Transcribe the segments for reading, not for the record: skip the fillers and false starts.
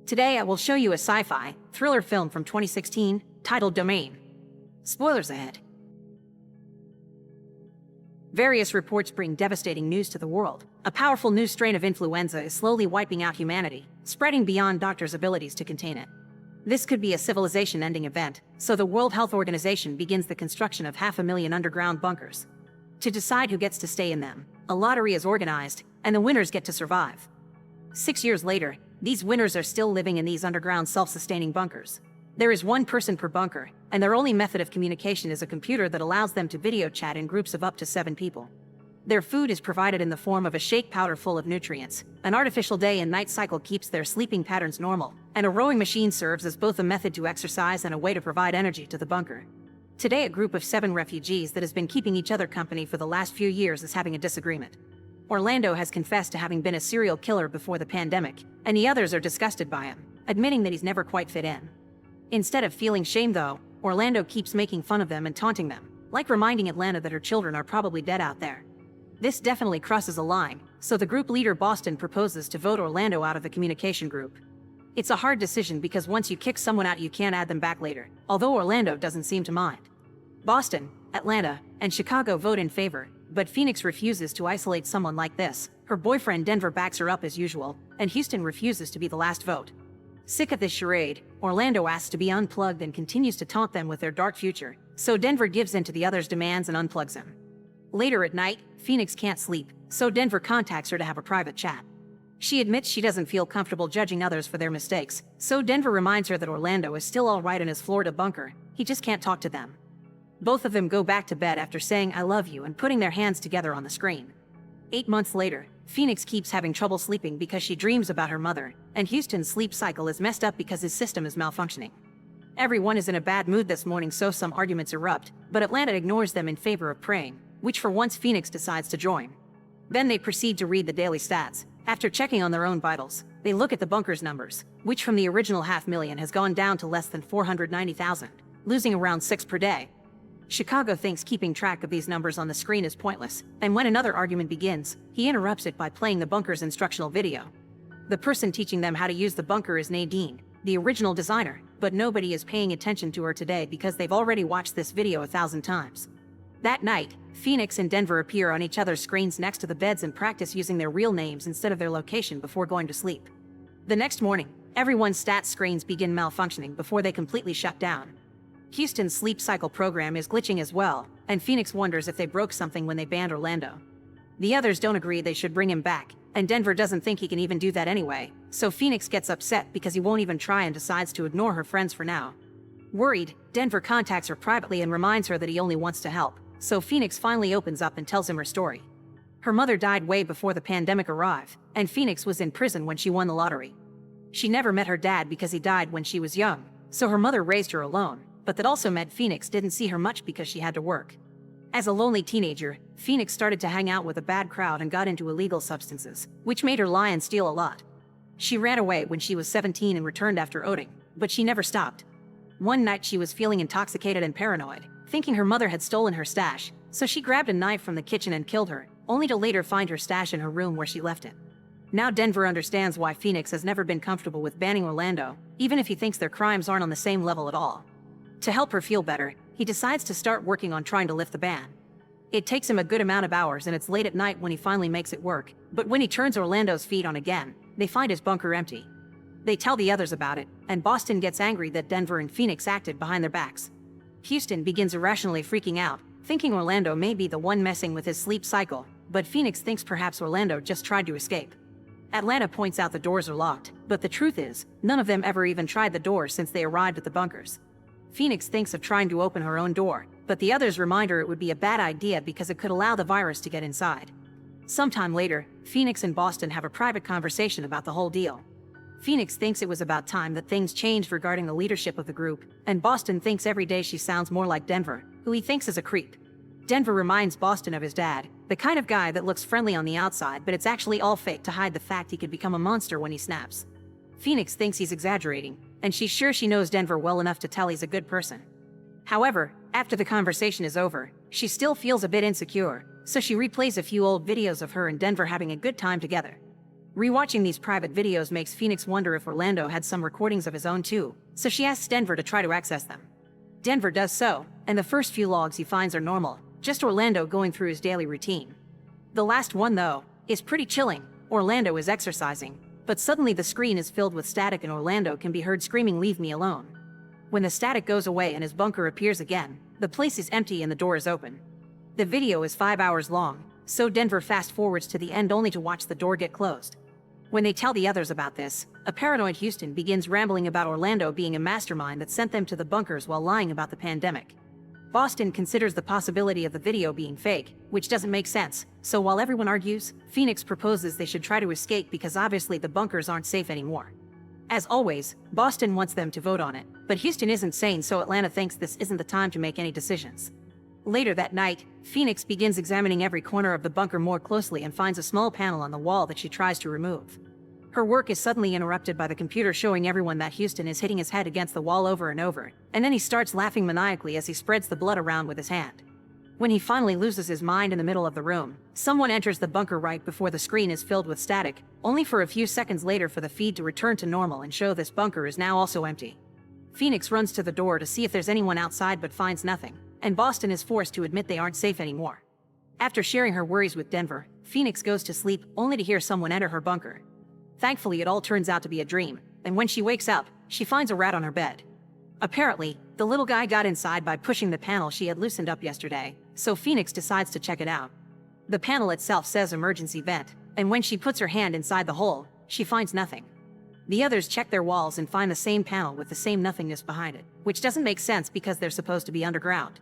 Today I will show you a sci-fi thriller film from 2016 titled Domain. Spoilers ahead. Various reports bring devastating news to the world. A powerful new strain of influenza is slowly wiping out humanity, spreading beyond doctors' abilities to contain it. This could be a civilization-ending event, so the World Health Organization begins the construction of 500,000 underground bunkers. To decide who gets to stay in them, a lottery is organized, and the winners get to survive. 6 years later, these winners are still living in these underground self-sustaining bunkers. There is one person per bunker, and their only method of communication is a computer that allows them to video chat in groups of up to 7 people. Their food is provided in the form of a shake powder full of nutrients. An artificial day and night cycle keeps their sleeping patterns normal, and a rowing machine serves as both a method to exercise and a way to provide energy to the bunker. Today, a group of 7 refugees that has been keeping each other company for the last few years is having a disagreement. Orlando has confessed to having been a serial killer before the pandemic, and the others are disgusted by him, admitting that he's never quite fit in. Instead of feeling shame though, Orlando keeps making fun of them and taunting them, like reminding Atlanta that her children are probably dead out there. This definitely crosses a line, so the group leader Boston proposes to vote Orlando out of the communication group. It's a hard decision because once you kick someone out you can't add them back later, although Orlando doesn't seem to mind. Boston, Atlanta, and Chicago vote in favor, but Phoenix refuses to isolate someone like this. Her boyfriend Denver backs her up as usual, and Houston refuses to be the last vote. Sick of this charade, Orlando asks to be unplugged and continues to taunt them with their dark future, so Denver gives in to the others' demands and unplugs him. Later at night, Phoenix can't sleep, so Denver contacts her to have a private chat. She admits she doesn't feel comfortable judging others for their mistakes, so Denver reminds her that Orlando is still alright in his Florida bunker, he just can't talk to them. Both of them go back to bed after saying I love you and putting their hands together on the screen. 8 months later, Phoenix keeps having trouble sleeping because she dreams about her mother, and Houston's sleep cycle is messed up because his system is malfunctioning. Everyone is in a bad mood this morning, so some arguments erupt, but Atlanta ignores them in favor of praying, which for once Phoenix decides to join. Then they proceed to read the daily stats. After checking on their own vitals, they look at the bunker's numbers, which from the original 500,000 has gone down to less than 490,000, losing around 6 per day. Chicago thinks keeping track of these numbers on the screen is pointless, and when another argument begins, he interrupts it by playing the bunker's instructional video. The person teaching them how to use the bunker is Nadine, the original designer, but nobody is paying attention to her today because they've already watched this video 1,000 times. That night, Phoenix and Denver appear on each other's screens next to the beds and practice using their real names instead of their location before going to sleep. The next morning, everyone's stats screens begin malfunctioning before they completely shut down. Houston's sleep cycle program is glitching as well, and Phoenix wonders if they broke something when they banned Orlando. The others don't agree they should bring him back, and Denver doesn't think he can even do that anyway, so Phoenix gets upset because he won't even try and decides to ignore her friends for now. Worried, Denver contacts her privately and reminds her that he only wants to help, so Phoenix finally opens up and tells him her story. Her mother died way before the pandemic arrived, and Phoenix was in prison when she won the lottery. She never met her dad because he died when she was young, so her mother raised her alone. But that also meant Phoenix didn't see her much because she had to work. As a lonely teenager, Phoenix started to hang out with a bad crowd and got into illegal substances, which made her lie and steal a lot. She ran away when she was 17 and returned after outing, but she never stopped. One night she was feeling intoxicated and paranoid, thinking her mother had stolen her stash, so she grabbed a knife from the kitchen and killed her, only to later find her stash in her room where she left it. Now Denver understands why Phoenix has never been comfortable with banning Orlando, even if he thinks their crimes aren't on the same level at all. To help her feel better, he decides to start working on trying to lift the ban. It takes him a good amount of hours and it's late at night when he finally makes it work, but when he turns Orlando's feed on again, they find his bunker empty. They tell the others about it, and Boston gets angry that Denver and Phoenix acted behind their backs. Houston begins irrationally freaking out, thinking Orlando may be the one messing with his sleep cycle, but Phoenix thinks perhaps Orlando just tried to escape. Atlanta points out the doors are locked, but the truth is, none of them ever even tried the doors since they arrived at the bunkers. Phoenix thinks of trying to open her own door, but the others remind her it would be a bad idea because it could allow the virus to get inside. Sometime later, Phoenix and Boston have a private conversation about the whole deal. Phoenix thinks it was about time that things changed regarding the leadership of the group, and Boston thinks every day she sounds more like Denver, who he thinks is a creep. Denver reminds Boston of his dad, the kind of guy that looks friendly on the outside but it's actually all fake to hide the fact he could become a monster when he snaps. Phoenix thinks he's exaggerating, and she's sure she knows Denver well enough to tell he's a good person. However, after the conversation is over, she still feels a bit insecure, so she replays a few old videos of her and Denver having a good time together. Rewatching these private videos makes Phoenix wonder if Orlando had some recordings of his own too, so she asks Denver to try to access them. Denver does so, and the first few logs he finds are normal, just Orlando going through his daily routine. The last one, though, is pretty chilling. Orlando is exercising, but suddenly the screen is filled with static and Orlando can be heard screaming, "Leave me alone." When the static goes away and his bunker appears again, the place is empty and the door is open. The video is 5 hours long, so Denver fast forwards to the end only to watch the door get closed. When they tell the others about this, a paranoid Houston begins rambling about Orlando being a mastermind that sent them to the bunkers while lying about the pandemic. Boston considers the possibility of the video being fake, which doesn't make sense, so while everyone argues, Phoenix proposes they should try to escape because obviously the bunkers aren't safe anymore. As always, Boston wants them to vote on it, but Houston isn't sane, so Atlanta thinks this isn't the time to make any decisions. Later that night, Phoenix begins examining every corner of the bunker more closely and finds a small panel on the wall that she tries to remove. Her work is suddenly interrupted by the computer showing everyone that Houston is hitting his head against the wall over and over, and then he starts laughing maniacally as he spreads the blood around with his hand. When he finally loses his mind in the middle of the room, someone enters the bunker right before the screen is filled with static, only for a few seconds later for the feed to return to normal and show this bunker is now also empty. Phoenix runs to the door to see if there's anyone outside but finds nothing, and Boston is forced to admit they aren't safe anymore. After sharing her worries with Denver, Phoenix goes to sleep only to hear someone enter her bunker. Thankfully, it all turns out to be a dream, and when she wakes up, she finds a rat on her bed. Apparently, the little guy got inside by pushing the panel she had loosened up yesterday, so Phoenix decides to check it out. The panel itself says emergency vent, and when she puts her hand inside the hole, she finds nothing. The others check their walls and find the same panel with the same nothingness behind it, which doesn't make sense because they're supposed to be underground.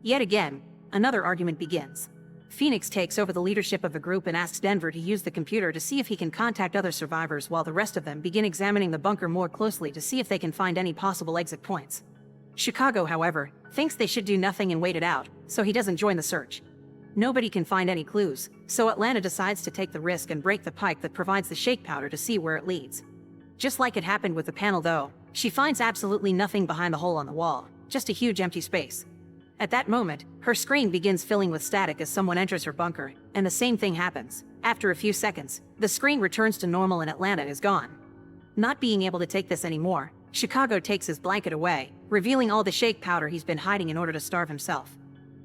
Yet again, another argument begins. Phoenix takes over the leadership of the group and asks Denver to use the computer to see if he can contact other survivors while the rest of them begin examining the bunker more closely to see if they can find any possible exit points. Chicago, however, thinks they should do nothing and wait it out, so he doesn't join the search. Nobody can find any clues, so Atlanta decides to take the risk and break the pipe that provides the shake powder to see where it leads. Just like it happened with the panel though, she finds absolutely nothing behind the hole on the wall, just a huge empty space. At that moment, her screen begins filling with static as someone enters her bunker, and the same thing happens. After a few seconds, the screen returns to normal and Atlanta is gone. Not being able to take this anymore, Chicago takes his blanket away, revealing all the shake powder he's been hiding in order to starve himself.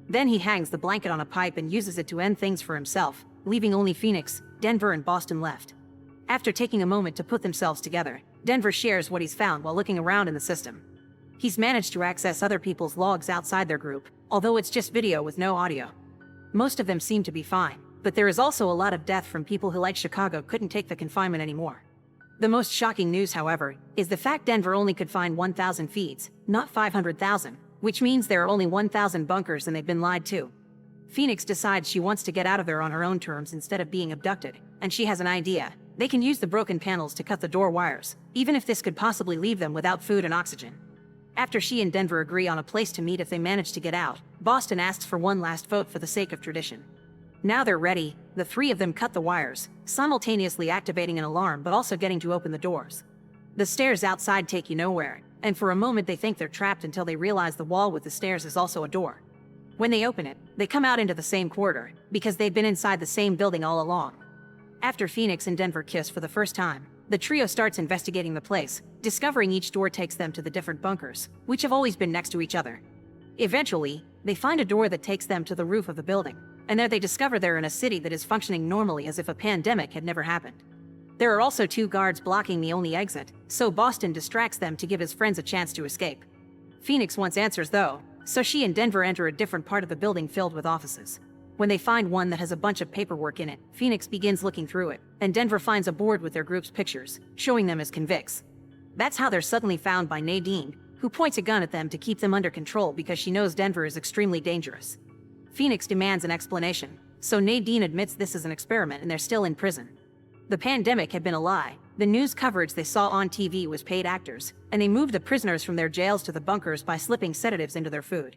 Then he hangs the blanket on a pipe and uses it to end things for himself, leaving only Phoenix, Denver, and Boston left. After taking a moment to put themselves together, Denver shares what he's found while looking around in the system. He's managed to access other people's logs outside their group, although it's just video with no audio. Most of them seem to be fine, but there is also a lot of death from people who, like Chicago, couldn't take the confinement anymore. The most shocking news, however, is the fact Denver only could find 1,000 feeds, not 500,000, which means there are only 1,000 bunkers and they've been lied to. Phoenix decides she wants to get out of there on her own terms instead of being abducted, and she has an idea. They can use the broken panels to cut the door wires, even if this could possibly leave them without food and oxygen. After she and Denver agree on a place to meet if they manage to get out, Boston asks for one last vote for the sake of tradition. Now they're ready, the three of them cut the wires, simultaneously activating an alarm but also getting to open the doors. The stairs outside take you nowhere, and for a moment they think they're trapped until they realize the wall with the stairs is also a door. When they open it, they come out into the same corridor, because they'd been inside the same building all along. After Phoenix and Denver kiss for the first time, the trio starts investigating the place, discovering each door takes them to the different bunkers, which have always been next to each other. Eventually, they find a door that takes them to the roof of the building, and there they discover they're in a city that is functioning normally as if a pandemic had never happened. There are also 2 guards blocking the only exit, so Boston distracts them to give his friends a chance to escape. Phoenix wants answers though, so she and Denver enter a different part of the building filled with offices. When they find one that has a bunch of paperwork in it, Phoenix begins looking through it, and Denver finds a board with their group's pictures, showing them as convicts. That's how they're suddenly found by Nadine, who points a gun at them to keep them under control because she knows Denver is extremely dangerous. Phoenix demands an explanation, so Nadine admits this is an experiment and they're still in prison. The pandemic had been a lie. The news coverage they saw on TV was paid actors, and they moved the prisoners from their jails to the bunkers by slipping sedatives into their food.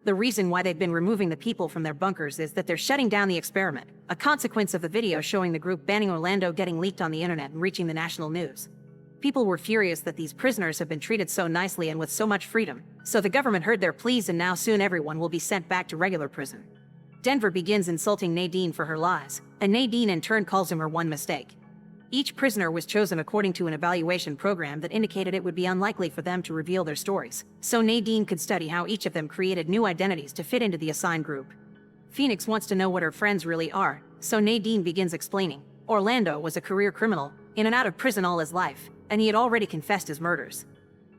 The reason why they've been removing the people from their bunkers is that they're shutting down the experiment, a consequence of the video showing the group banning Orlando getting leaked on the internet and reaching the national news. People were furious that these prisoners have been treated so nicely and with so much freedom, so the government heard their pleas and now soon everyone will be sent back to regular prison. Denver begins insulting Nadine for her lies, and Nadine in turn calls him her one mistake. Each prisoner was chosen according to an evaluation program that indicated it would be unlikely for them to reveal their stories, so Nadine could study how each of them created new identities to fit into the assigned group. Phoenix wants to know what her friends really are, so Nadine begins explaining. Orlando was a career criminal, in and out of prison all his life, and he had already confessed his murders.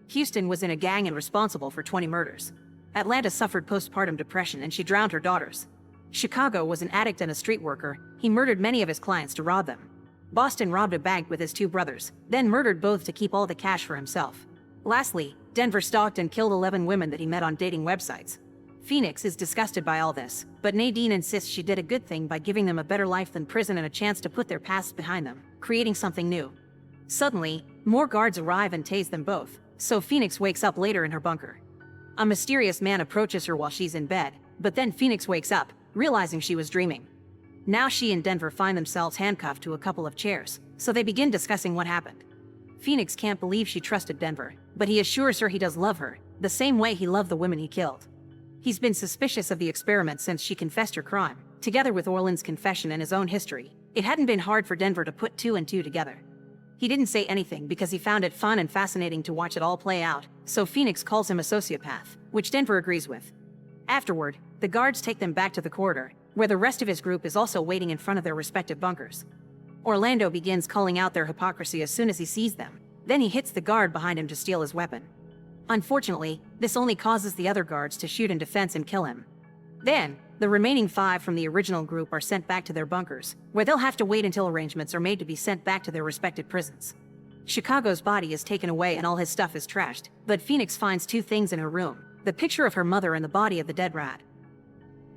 Houston was in a gang and responsible for 20 murders. Atlanta suffered postpartum depression and she drowned her daughters. Chicago was an addict and a street worker. He murdered many of his clients to rob them. Boston robbed a bank with his 2 brothers, then murdered both to keep all the cash for himself. Lastly, Denver stalked and killed 11 women that he met on dating websites. Phoenix is disgusted by all this, but Nadine insists she did a good thing by giving them a better life than prison and a chance to put their pasts behind them, creating something new. Suddenly, more guards arrive and tase them both, so Phoenix wakes up later in her bunker. A mysterious man approaches her while she's in bed, but then Phoenix wakes up, realizing she was dreaming. Now she and Denver find themselves handcuffed to a couple of chairs, so they begin discussing what happened. Phoenix can't believe she trusted Denver, but he assures her he does love her, the same way he loved the women he killed. He's been suspicious of the experiment since she confessed her crime. Together with Orland's confession and his own history, it hadn't been hard for Denver to put 2 and 2 together. He didn't say anything because he found it fun and fascinating to watch it all play out, so Phoenix calls him a sociopath, which Denver agrees with. Afterward, the guards take them back to the corridor, where the rest of his group is also waiting in front of their respective bunkers. Orlando begins calling out their hypocrisy as soon as he sees them. Then he hits the guard behind him to steal his weapon. Unfortunately, this only causes the other guards to shoot in defense and kill him. Then, the remaining 5 from the original group are sent back to their bunkers, where they'll have to wait until arrangements are made to be sent back to their respective prisons. Chicago's body is taken away and all his stuff is trashed, but Phoenix finds 2 things in her room: the picture of her mother and the body of the dead rat.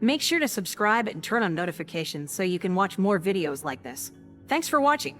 Make sure to subscribe and turn on notifications so you can watch more videos like this. Thanks for watching.